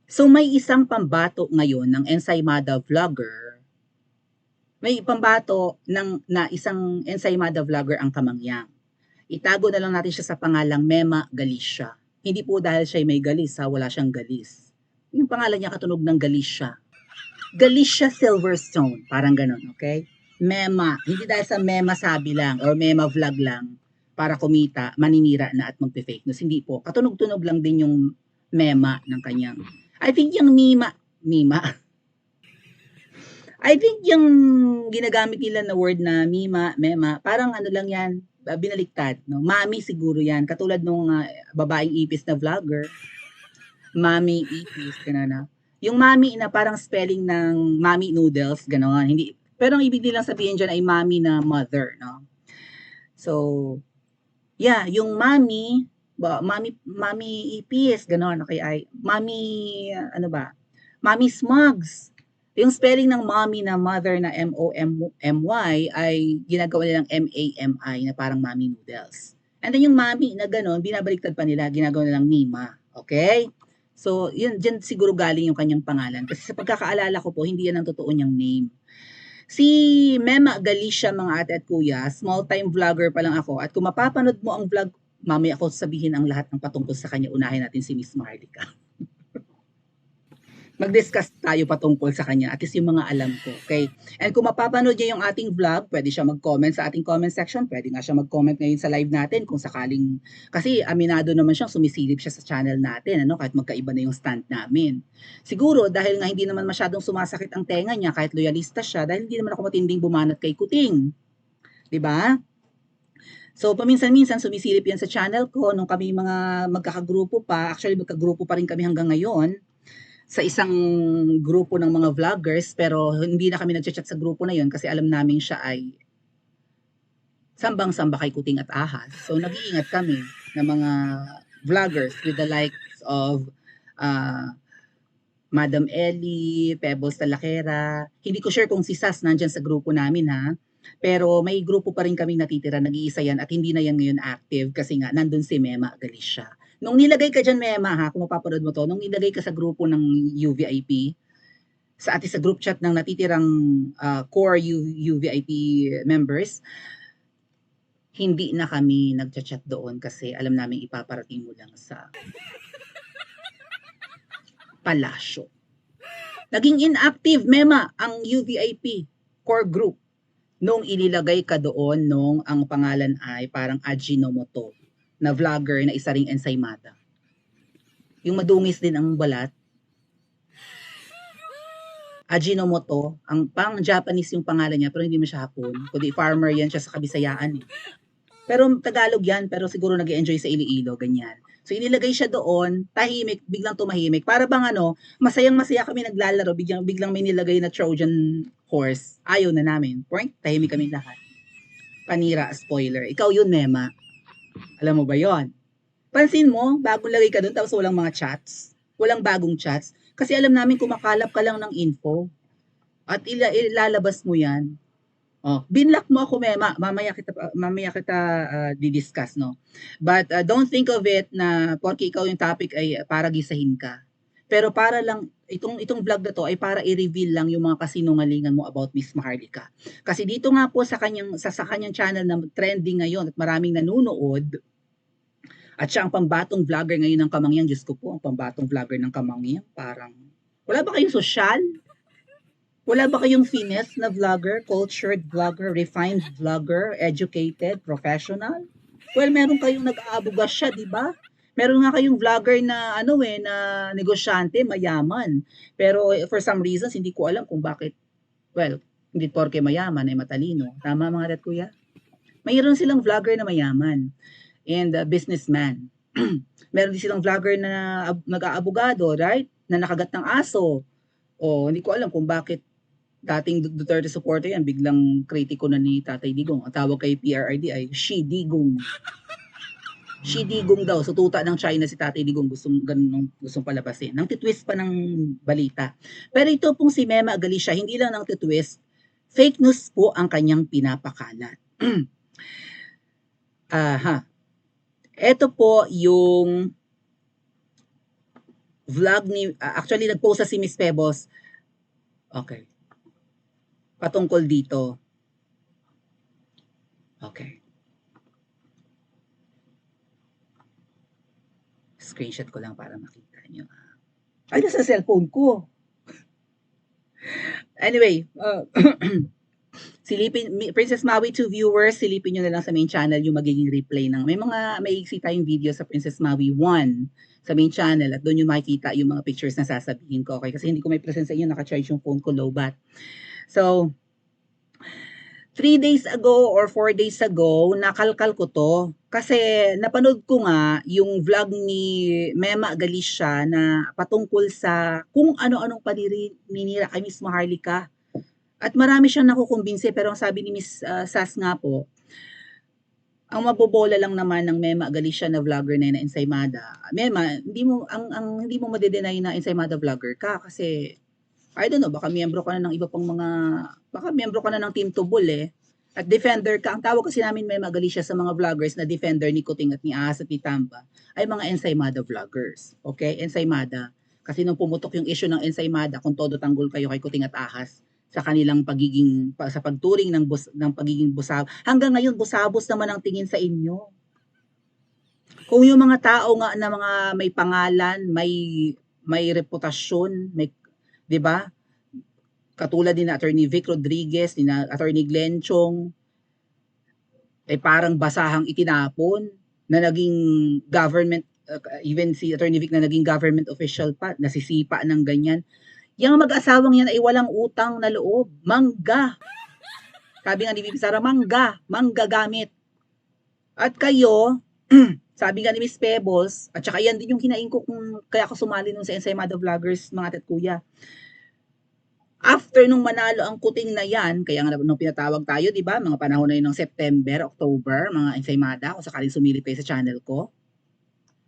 So may isang pambato ngayon ng ensaymada vlogger, may pambato na isang ensaymada vlogger ang Kamangyang. Itago na lang natin siya sa pangalang Mema Galicia. Hindi po dahil siya may galis ha, wala siyang galis. Yung pangalan niya katunog ng Galicia. Galicia Silverstone, parang ganun, okay? Mema, hindi dahil sa Mema sabi lang or Mema vlog lang para kumita, maninira na at magpe-fake news. Hindi po. Katunog-tunog lang din yung Mema ng kanyang. I think yung Mima, I think yung ginagamit nila na word na Mema, parang ano lang yan, binaliktad, no? Mami siguro yan, katulad nung babaeng ipis na vlogger, Mami ipis, gano'n na. Yung mami na parang spelling ng mommy noodles, gano'n. Hindi, pero ang ibig nilang sabihin dyan ay mami na mother, no? So, yeah, yung mami ipis, gano'n. Okay, ay, mami, ano ba? Mami smugs. Yung spelling ng mommy na mother na M-O-M-Y ay ginagawa nilang M-A-M-I na parang mommy noodles. And then yung mommy na gano'n, binabaliktad pa nila, ginagawa nilang Mima. Okay? So, yun, dyan siguro galing yung kanyang pangalan. Kasi sa pagkakaalala ko po, hindi yan ang totoo niyang name. Si Mema Galicia, mga ate at kuya, small-time vlogger pa lang ako. At kung mapapanood mo ang vlog, mamaya ako sabihin ang lahat ng patungkol sa kanya. Unahin natin si Miss Marlica. Mag-discuss tayo patungkol sa kanya, at least yung mga alam ko, okay? And kung mapapanood niya yung ating vlog, pwede siya mag-comment sa ating comment section, pwede nga siya mag-comment ngayon sa live natin kung sakaling, kasi aminado naman siyang sumisilip siya sa channel natin, ano, kahit magkaiba na yung stand namin. Siguro, dahil nga hindi naman masyadong sumasakit ang tenga niya, kahit loyalista siya, dahil hindi naman ako matinding bumanat kay Kuting. 'Di ba? So, paminsan-minsan sumisilip yan sa channel ko nung kami mga magkakagrupo pa. Actually, magkagrupo pa rin kami hanggang ngayon sa isang grupo ng mga vloggers, pero hindi na kami nagchat-chat sa grupo na yun kasi alam namin siya ay sambang-samba kay Kuting at Ahas. So nag-iingat kami ng mga vloggers with the likes of uh, Madam Ellie, Pebbles Talakera. Hindi ko sure kung si Sas nandyan sa grupo namin ha. Pero may grupo pa rin kaming natitira, nag-iisa yan at hindi na yan ngayon active kasi nga nandun si Mema Galicia. Nung nilagay ka dyan, Mema, ha, kung mapapanood mo to, nung nilagay ka sa grupo ng UVIP, sa ating sa group chat ng natitirang core UVIP members, hindi na kami nagchat-chat doon kasi alam namin ipaparating mo lang sa palasyo. Naging inactive, Mema, ang UVIP core group nung inilagay ka doon nung ang pangalan ay parang Ajinomoto na vlogger na isa ring ensaymada. Yung madungis din ang balat. Ajinomoto, ang pang Japanese yung pangalan niya pero hindi mo siya Hapon, kundi farmer yan siya sa Kabisayaan eh. Pero Tagalog yan, pero siguro nag-enjoy sa Iloilo, ganyan. So inilagay siya doon, tahimik, biglang tumahimik. Para bang ano, masayang-masaya kami naglalaro, biglang may nilagay na Trojan horse. Ayaw na namin. Point, tahimik kami lahat. Panira, spoiler. Ikaw yun, Mema. Alam mo ba yon? Pansin mo, bagong lagay ka doon, tapos walang mga chats. Walang bagong chats. Kasi alam namin kumakalap ka lang ng info. At ilalabas mo yan. Oh, binlock mo ako, Mema. Mamaya kita di-discuss, no? But don't think of it na porke ikaw yung topic ay para gisahin ka. Pero para lang itong vlog na to ay para i-reveal lang yung mga kasinungalingan mo about Miss Maharlika. Kasi dito nga po sa kanyang channel na trending ngayon at maraming nanonood, at siya ang pambatong vlogger ngayon ng Kamangyang. Diyos ko po, ang pambatong vlogger ng Kamangyang, parang wala ba kayong sosyal? Wala ba kayong finesse na vlogger, cultured vlogger, refined vlogger, educated, professional? Well, meron kayong nag-aabugas siya, di ba? Meron nga kayong vlogger na na negosyante, mayaman. Pero for some reasons, hindi ko alam kung bakit. Well, hindi porke mayaman ay matalino. Tama mga rat kuya? Mayroon silang vlogger na mayaman and businessman. Meron din silang vlogger na nag-aabogado, right? Na nakagat ng aso. O hindi ko alam kung bakit dating Duterte supporter yan, biglang kritiko na ni Tatay Digong. Ang tawag kay PRRD ay Shi Digong. Shi Digong daw. So tuta ng China si Tatay Digong, gustong palabasin. Nang titwist pa ng balita. Pero ito pong si Mema Galicia, hindi lang nang titwist, fake news po ang kanyang pinapakalat. Aha. Ito po yung vlog ni, actually nag-post sa si Miss Pebos. Okay. Patungkol dito. Okay. Screenshot ko lang para makita nyo. Ay, nasa cellphone ko. Anyway, Princess Maui 2 viewers, silipin nyo na lang sa main channel yung magiging replay ng, may mga maiksi tayong video sa Princess Maui 1 sa main channel at doon yung makikita yung mga pictures na sasabihin ko, okay? Kasi hindi ko may present sa inyo, naka-charge yung phone ko, low bat. So, 3 days ago or 4 days ago, nakalkal ko to. Kasi napanood ko nga yung vlog ni Mema Galicia na patungkol sa kung ano-anong paninira kay Miss Maharlika. At marami siyang nakukumbinse, pero ang sabi ni Miss Sas nga po, ang mabobola lang naman ng Mema Galicia na vlogger na ensaymada. Mema, hindi mo madedenay na ensaymada vlogger ka kasi I don't know, baka miyembro ka na ng iba pang mga, baka miyembro ka na ng Team Tubol eh. At defender ka, ang tawag kasi namin Mema Galicia sa mga vloggers na defender ni Kuting at ni Ahas at ni Tamba ay mga ensaymada vloggers. Okay? Ensaymada. Kasi nung pumutok yung issue ng ensaymada, kung todo tanggol kayo kay Kuting at Ahas sa kanilang pagiging, sa pagturing ng pagiging busab. Hanggang ngayon, busabos naman ang tingin sa inyo. Kung yung mga tao nga na mga may pangalan, may reputasyon, may, 'di ba? Katulad ni na Attorney Vic Rodriguez, ni na Attorney Glenn Chong, parang basahang itinapon na naging government, even si Attorney Vic na naging government official pa, nasisipa ng ganyan. Yung mag-asawang yan ay walang utang na loob. Mangga. Sabi nga ni Bibi Sara, mangga gamit. At kayo, sabi nga ni Miss Pebbles, at saka yan din yung kinain ko kung kaya ako sumali nung sa Ensaymada Vloggers, mga tet kuya. After nung manalo ang Kuting na yan, kaya nga nung pinatawag tayo, di ba, mga panahon na yun ng September, October, mga Ensaymada, kung sakaling sumili pa sa channel ko.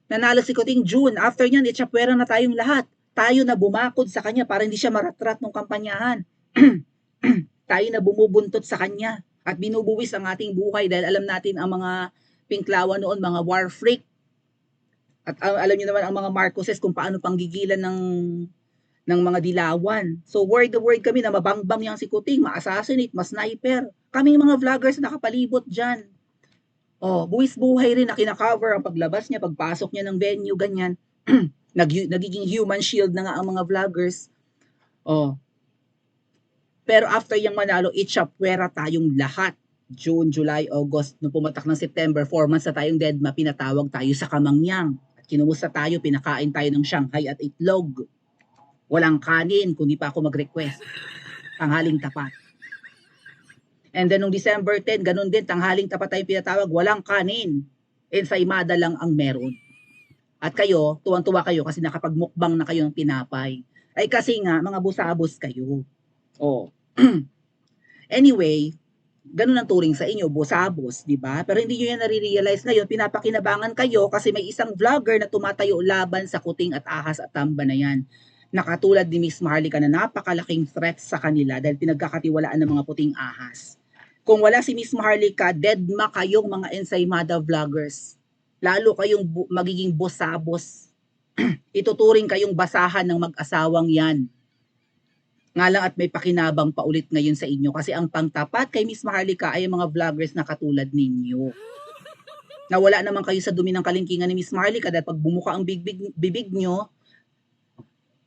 Nanalo si Kuting June. After yan, itchapwera na tayong lahat. Tayo na bumakod sa kanya para hindi siya maratrat ng kampanyahan. Tayo na bumubuntot sa kanya at binubuwis ang ating buhay dahil alam natin ang mga pinklawan noon, mga war freak. At alam niyo naman ang mga Marcoses kung paano panggigilan ng mga dilawan. So word kami na mabangbang yang si Kuting, ma-assassinate, ma-sniper. Kaming mga vloggers na nakapalibot dyan. Buwis buhay rin na kinakover ang paglabas niya, pagpasok niya ng venue, ganyan. Nagiging human shield na nga ang mga vloggers. Pero after yung manalo, itchapwera tayong lahat. June, July, August, nung pumatak ng September, 4 months na tayong deadma, pinatawag tayo sa Kamangyang. At kinumusta tayo, pinakain tayo ng Shanghai at itlog. Walang kanin, kundi pa ako mag-request. Tanghaling tapat. And then nung December 10, ganun din, tanghaling tapat tayo pinatawag, walang kanin. Ensaymada lang ang meron. At kayo, tuwang-tuwa kayo kasi nakapagmukbang na kayo ng tinapay. Ay kasi nga, mga busabos kayo. Anyway, ganun ang turing sa inyo, busabos, di ba? Pero hindi nyo yan nare-realize ngayon, pinapakinabangan kayo kasi may isang vlogger na tumatayo laban sa Kuting at Ahas at Tamba na yan. Nakatulad ni Miss Maharlika na napakalaking threat sa kanila dahil pinagkakatiwalaan ng mga Puting Ahas. Kung wala si Miss Maharlika, deadma kayong mga ensaymada vloggers. Lalo kayong magiging busabos. Ituturing kayong basahan ng mag-asawang yan. Nga lang at may pakinabang pa ulit ngayon sa inyo kasi ang pangtapat kay Miss Maharlika ay mga vloggers na katulad ninyo. Nawala naman kayo sa dumi ng kalingkingan ni Miss Maharlika dahil pag bumuka ang bibig nyo,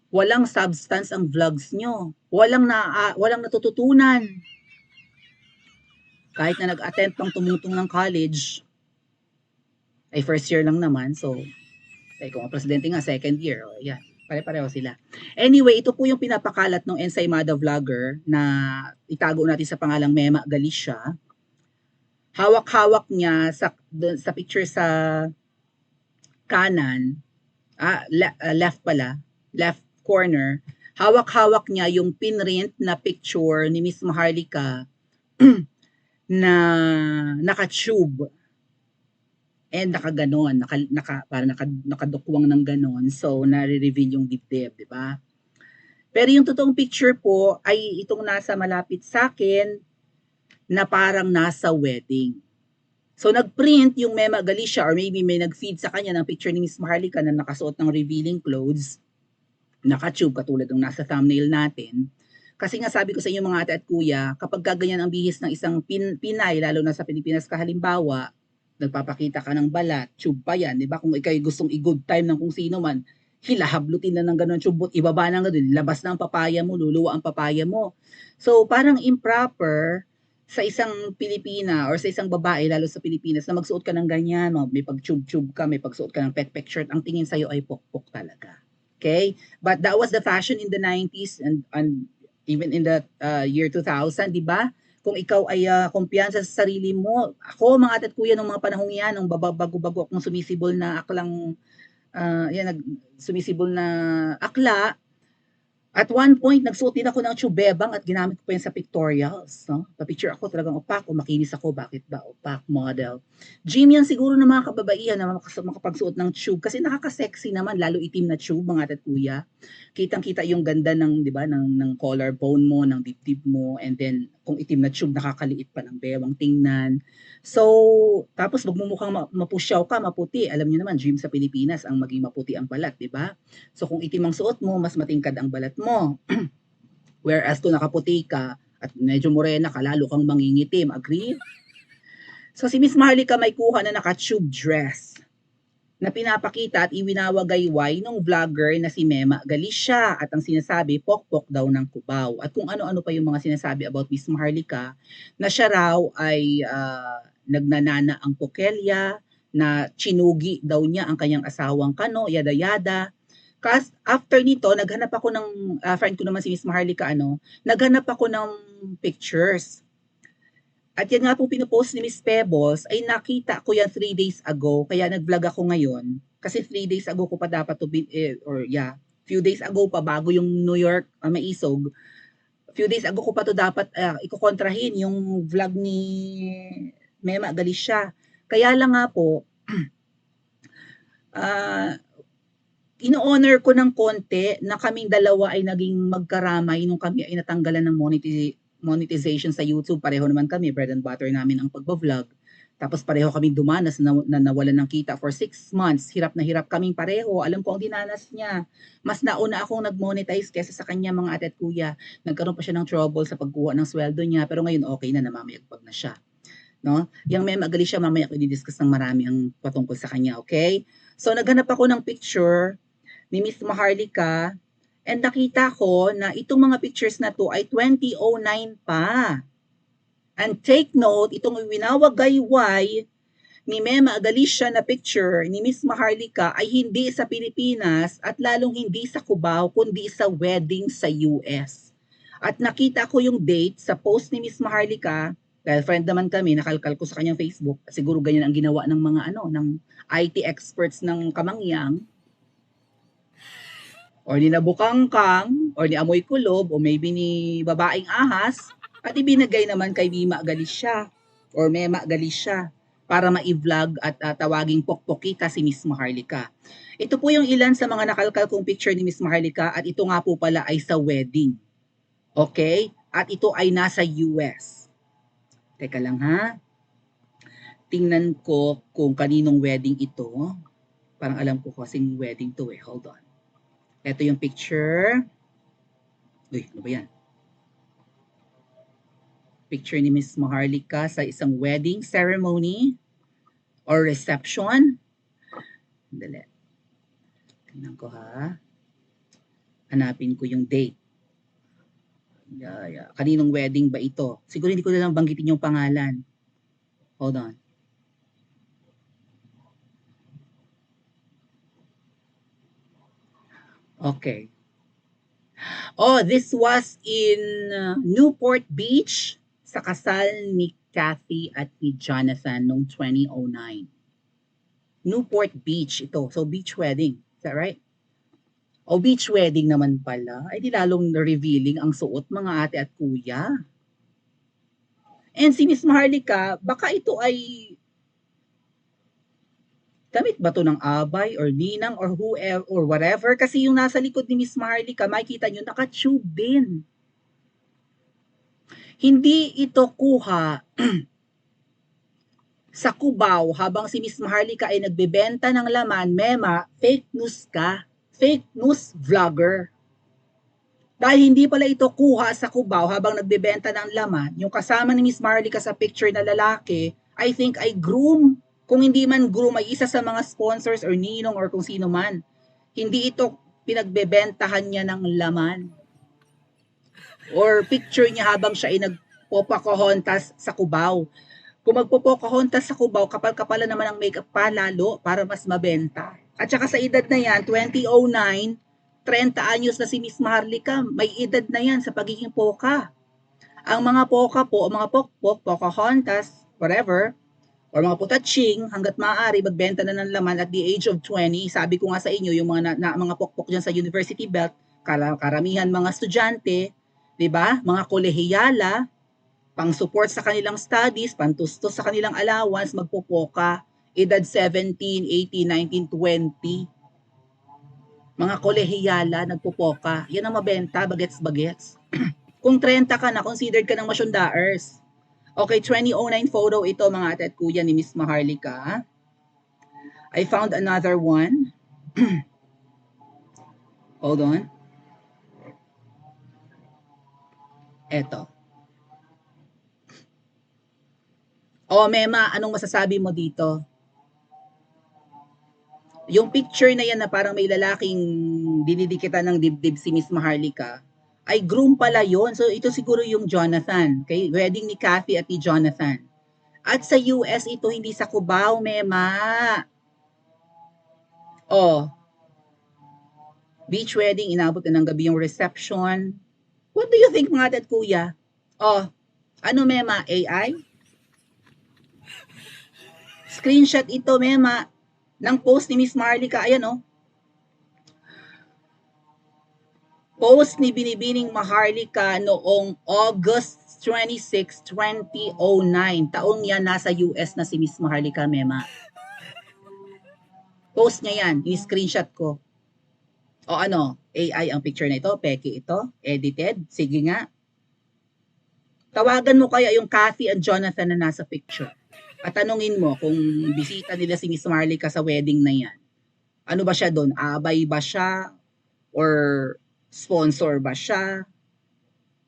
walang substance ang vlogs nyo. Walang natututunan. Kahit na nag-attempt pang tumutong ng college, ay first year lang naman. So, kung ang presidente nga, second year. Yan. Pare-pareho sila. Anyway, ito po yung pinapakalat ng ensaymada vlogger na itago natin sa pangalang Mema Galicia. Hawak-hawak niya sa picture sa kanan, left corner, hawak-hawak niya yung pinrint na picture ni Miss Maharlika na naka-tube and nakaganon, nakadukwang ng ganon. So, nare-reveal yung dibdib, di ba? Pero yung totoong picture po ay itong nasa malapit sa akin na parang nasa wedding. So, nag-print yung Mema Galicia or maybe may nag-feed sa kanya ng picture ni Miss Maharlika na nakasuot ng revealing clothes. naka-tube katulad ng nasa thumbnail natin. Kasi nga sabi ko sa inyo mga ate at kuya, kapag ganyan ang bihis ng isang Pinay, lalo na sa Pilipinas ka halimbawa, nagpapakita ka ng balat, tube pa yan, di ba? Kung ikay gustong i-good time ng kung sino man, hilahablutin na ng ganun tube, ibaba na nga dun, labas na ang papaya mo, luluwa ang papaya mo. So, parang improper sa isang Pilipina or sa isang babae, lalo sa Pilipinas, na magsuot ka ng ganyan, may pag-tube-tube ka, may pagsuot ka ng pek-pek shirt, ang tingin sa'yo ay pokpok talaga. Okay? But that was the fashion in the 90s and even in the year 2000, di ba? Kung ikaw ay kumpiyansa sa sarili mo, ako mga ate at kuya nung mga panahong yan, nung bago-bago akong sumisibol na aklang, sumisibol na akla, at one point, nagsuot din ako ng chubebang at ginamit ko pa yun sa pictorials. No? Pa-picture ako talagang opak o makinis ako. Bakit ba? Opak model. Gym yan siguro ng mga kababaihan na makapagsuot ng tube kasi nakaka-sexy naman, lalo itim na tube, mga ate at kuya. Kitang-kita yung ganda ng, di ba, ng collarbone mo, ng dibdib mo, and then kung itim na tube, nakakaliit pa ng bewang tingnan. So, tapos magmumukhang mapusyaw ka, maputi. Alam niyo naman, gym sa Pilipinas, ang maging maputi ang balat, di ba? So, kung itim ang suot mo, mas matingkad ang balat mo. Whereas kung nakaputi ka at medyo morena ka, lalo kang mangingitim. Agree? So, si Miss Maharlika may kuha na naka-tube dress na pinapakita at iwinawagayway ng vlogger na si Mema Galicia at ang sinasabi, pokpok daw ng Cubao. At kung ano-ano pa yung mga sinasabi about Miss Maharlika na siya raw ay nagnanana ang pokelya, na chinugi daw niya ang kanyang asawang Kano, yada-yada. Kasi after nito, naghanap ako ng, friend ko naman si Miss Maharlika, naghanap ako ng pictures. At yan nga po pinupost ni Miss Pebbles, ay nakita ko yan 3 days ago, kaya nag-vlog ako ngayon. Kasi 3 days ago ko pa dapat to be, few days ago pa, bago yung New York maisog, few days ago ko pa to dapat ikokontrahin yung vlog ni Mema Galicia. Kaya lang nga po, ino-honor ko ng konti na kaming dalawa ay naging magkaramay nung kami ay natanggalan ng monetization sa YouTube. Pareho naman kami, bread and butter namin ang pagbablog. Tapos pareho kaming dumanas na nawalan ng kita for 6 months. Hirap na hirap kaming pareho. Alam ko ang dinanas niya. Mas nauna akong nag-monetize kesa sa kanya, mga ate at kuya. Nagkaroon pa siya ng trouble sa pagkuha ng sweldo niya, pero ngayon okay na, namamayagpag na siya. No? Yung Mema Galicia, mamaya ko i-discuss ng marami ang patungkol sa kanya, okay? So naghanap ako ng picture ni Miss Maharlika. And nakita ko na itong mga pictures na to ay 2009 pa. And take note, itong winawagayway ni Mema Galicia na picture ni Miss Maharlika ay hindi sa Pilipinas at lalong hindi sa Cubao, kundi sa wedding sa US. At nakita ko yung date sa post ni Miss Maharlika, dahil friend naman kami, nakalkal ko sa kanyang Facebook, siguro ganyan ang ginawa ng mga ng IT experts ng Kamangyang, or ni Nabukangkang, or ni Amoy Kulob, o maybe ni Babaeng Ahas, at ibinigay naman kay Mema Galicia, or Mema Galicia, para ma-vlog at tawaging pokpokita si Miss Maharlika. Ito po yung ilan sa mga nakalkal kong picture ni Miss Maharlika, at ito nga po pala ay sa wedding. Okay? At ito ay nasa US. Teka lang ha. Tingnan ko kung kaninong wedding ito. Parang alam ko kasing wedding to eh. Hold on. Ito yung picture. Uy, ano ba yan? Picture ni Miss Maharlika sa isang wedding ceremony or reception. Dali. Tingnan ko ha. Hanapin ko yung date. Kaninong wedding ba ito? Siguro hindi ko na lang banggitin yung pangalan. Hold on. Okay. Oh, this was in Newport Beach sa kasal ni Kathy at ni Jonathan noong 2009. Newport Beach ito. So, beach wedding. Is that right? O, beach wedding naman pala. Ay, di lalong revealing ang suot, mga ate at kuya. And si Miss Maharlika, baka ito ay damit ba to ng abay or ninang or whoever or whatever, kasi yung nasa likod ni Miss Maharlika, makikita nyo, naka-tube din. Hindi ito kuha sa Cubao habang si Miss Maharlika ay nagbebenta ng laman. Mema, fake news ka. Fake news vlogger. Dahil hindi pala ito kuha sa Cubao habang nagbebenta ng laman, yung kasama ni Miss Marlica sa picture na lalaki, I think ay groom. Kung hindi man groom, ay isa sa mga sponsors or ninong or kung sino man. Hindi ito pinagbebentahan niya ng laman. Or picture niya habang siya ay nagpopocahontas sa Cubao. Kung magpopocahontas sa Cubao, kapal-kapalan naman ang makeup pa lalo para mas mabenta. At saka sa edad na yan, 2009, 30 anyos na si Miss Maharlika, may edad na yan sa pagiging poka. Ang mga poka po, ang mga pokpok, Pocahontas, whatever, or mga putaching, hanggat maaari, magbenta na ng laman at the age of 20. Sabi ko nga sa inyo, yung mga pokpok dyan sa University Belt, karamihan mga estudyante, di ba? Mga kolehiyala, pang-support sa kanilang studies, pantustos sa kanilang allowance, magpopoka, edad 17, 18, 19, 20. Mga kolehiyala, nagpopoka. Yan ang mabenta, bagets-bagets. Kung 30 ka na, considered ka ng masyondaers. Okay, 2009 photo ito mga ate at kuya ni Miss Maharlika. I found another one. Hold on. Eto. Oh, Mema, anong masasabi mo dito? Yung picture na yan na parang may lalaking dinidikitan ng dibdib si Miss Maharlika, ay groom pala yon. So ito siguro yung Jonathan. Okay? Wedding ni Kathy at ni Jonathan. At sa US ito hindi sa Cubao, Mema. Oh. Beach wedding, inabot na ng gabi yung reception. What do you think mga ate at kuya? Oh, ano Mema? AI? Screenshot ito, Mema, ng post ni Miss Maharlika. Ayan, oh. Post ni Binibining Maharlika noong August 26, 2009. Taong yan, nasa US na si Miss Maharlika, Mema. Post niya yan, in-screenshot ko. O ano, AI ang picture na ito, peke ito, edited, sige nga. Tawagan mo kaya yung Kathy at Jonathan na nasa picture. At tanungin mo kung bisita nila si Miss Maharlika sa wedding na yan. Ano ba siya doon? Abay ba siya? Or sponsor ba siya?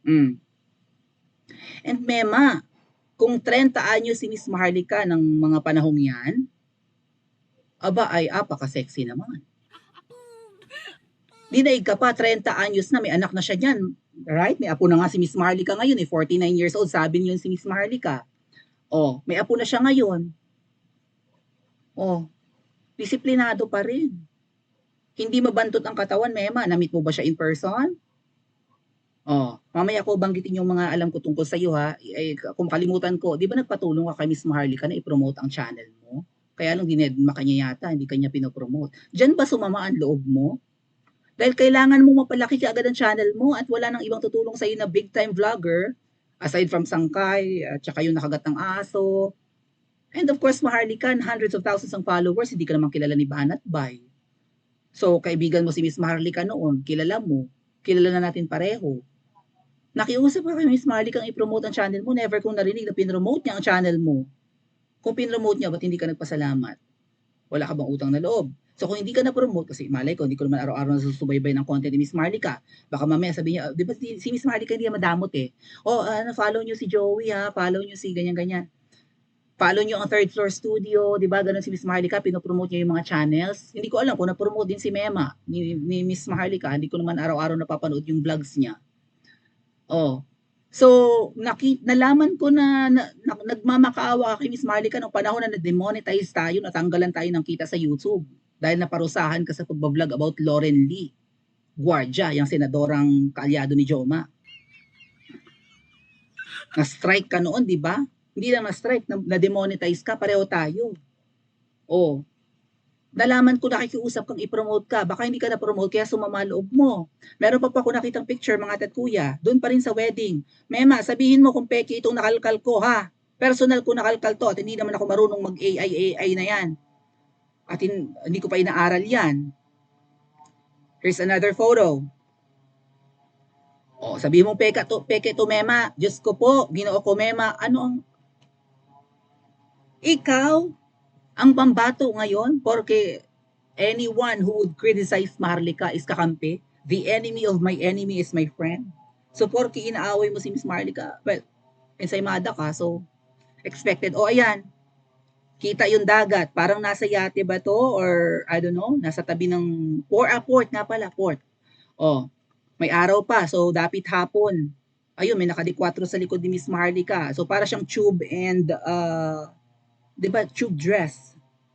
And Mema, kung 30 anyos si Miss Maharlika ng mga panahong yan, aba ay apaka-sexy naman. Dinaig ka pa, 30 anyos na, may anak na siya dyan. Right? May apo na nga si Miss Maharlika ngayon, 49 years old, sabi niyo si Miss Maharlika. Oh, may apo na siya ngayon. Oh, disiplinado pa rin. Hindi mabantot ang katawan, Mema. Na-meet mo ba siya in person? Oh, mamaya ko banggitin yung mga alam ko tungkol sa iyo ha. Kung kalimutan ko, 'di ba nagpatulong ka kay Miss Maharlika na i-promote ang channel mo? Kaya nung dinedma kanya yata, hindi kanya pinopromote. Diyan ba sumama ang loob mo? Dahil kailangan mo mapalaki kaagad ang channel mo at wala nang ibang tutulong sa iyo na big time vlogger aside from Sangkay at saka yung nakagat ng aso. And of course, Maharlika, hundreds of thousands ng followers, hindi ka naman kilala ni Banat Bay. So, kaibigan mo si Miss Maharlika noon, kilala mo, kilala na natin pareho. Nakiusap ka kay Miss Maharlika kang i-promote ang channel mo, never kong narinig na pinromote niya ang channel mo. Kung pinromote niya, ba't hindi ka nagpasalamat? Wala ka bang utang na loob? So kung hindi ka na-promote, kasi malay ko, hindi ko naman araw-araw nasusubaybay ng content ni Miss Maharlika. Baka mamaya sabi niya, di ba si Miss Maharlika hindi madamot eh. Oh, follow niyo si Joey ha, follow niyo si ganyan-ganyan. Follow niyo ang Third Floor Studio, di ba? Ganun si Miss Maharlika, pinopromote niya yung mga channels. Hindi ko alam kung na-promote din si Mema, ni Miss Maharlika. Hindi ko naman araw-araw napapanood yung vlogs niya. Oh. So, nalaman ko na nagmamakaawa kay Miss Maharlika nung panahon na na-demonetize tayo, natanggalan tayo ng kita sa YouTube dahil naparusahan ka sa pagbablog about Lauren Lee Guardia, yung senadorang kaalyado ni Joma. Na-strike ka noon, di ba? Hindi lang na-strike, na-demonetize ka, pareho tayo. Oh. Nalaman ko nakikiusap kang i-promote ka. Baka hindi ka na-promote kaya sumama loob mo. Meron pa ako nakitang picture mga tat kuya. Doon pa rin sa wedding. Mema, sabihin mo kung peke itong nakalkal ko ha. Personal ko nakalkal to at hindi naman ako marunong mag-AI na yan. At hindi ko pa inaaral yan. Here's another photo. Oh, sabihin mo peke to Mema. Diyos ko po, Ginoo ko Mema. Ano ang ikaw ang pambato ngayon porque anyone who would criticize Maharlika is kakampi. The enemy of my enemy is my friend. So, porke inaaway mo si Miss Marlica, well, ensaymada ka, so, expected. O, ayan, kita yung dagat. Parang nasa yate ba to? Or, I don't know, nasa tabi ng, port nga pala, port. O, may araw pa, so, dapit hapon. Ayun, may nakadikwatro sa likod ni Miss Marlica. So, para siyang tube and, di ba, tube dress.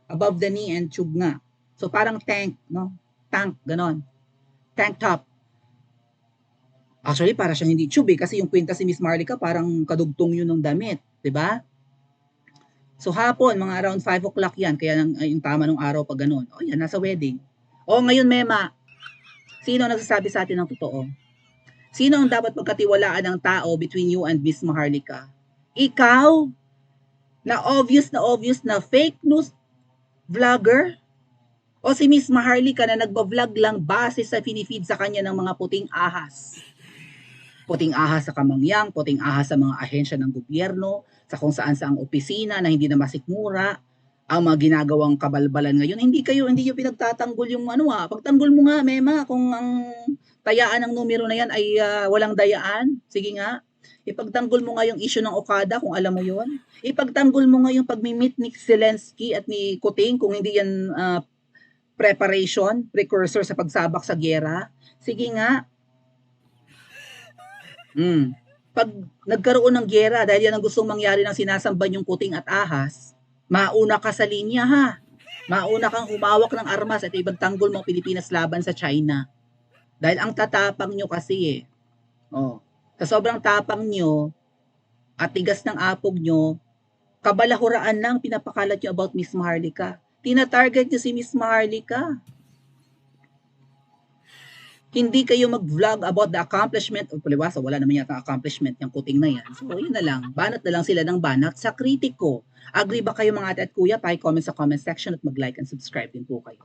Above the knee and tube nga. So, parang tank, no? Tank, ganon. Tank top. Actually, para siyang hindi tube kasi yung kwenta si Miss Marlica parang kadugtong yun ng damit, di ba? So hapon, mga around 5 o'clock yan, kaya yung tama ng araw pag ganun. O yan, nasa wedding. O ngayon, Mema, sino nagsasabi sa atin ng totoo? Sino ang dapat pagkatiwalaan ng tao between you and Miss Maharlika? Ikaw, na obvious na fake news vlogger? O si Miss Maharlika na nagba-vlog lang base sa pinifeed sa kanya ng mga puting ahas? Puting ahas sa kamangyang, puting ahas sa mga ahensya ng gobyerno, sa kung saan saang opisina na hindi na masikmura, ang mga ginagawang kabalbalan ngayon. Hindi yung pinagtatanggol yung pagtanggol mo nga, Mema, kung ang tayaan ng numero na yan ay walang dayaan. Sige nga, ipagtanggol mo nga yung issue ng Okada kung alam mo yon. Ipagtanggol mo nga yung pagmi-meet ni Zelensky at ni Kuting kung hindi yan precursor sa pagsabak sa giyera. Sige nga, pag nagkaroon ng giyera dahil yan ang gustong mangyari ng sinasamban yung Kuting at ahas, mauna ka sa linya ha. Mauna kang humawak ng armas at ibagtanggol mo Pilipinas laban sa China. Dahil ang tatapang nyo kasi sa sobrang tapang nyo at tigas ng apog nyo, kabalahuraan lang pinapakalat nyo about Miss Maharlika. Tina-target nyo si Miss Maharlika. Hindi kayo mag-vlog about the accomplishment of palibasa, wala naman yata accomplishment yung Kuting na yan. So, yun na lang. Banat na lang sila ng banat sa kritiko. Agree ba kayo mga ate at kuya? Pa-comment sa comment section at mag-like and subscribe din po kayo.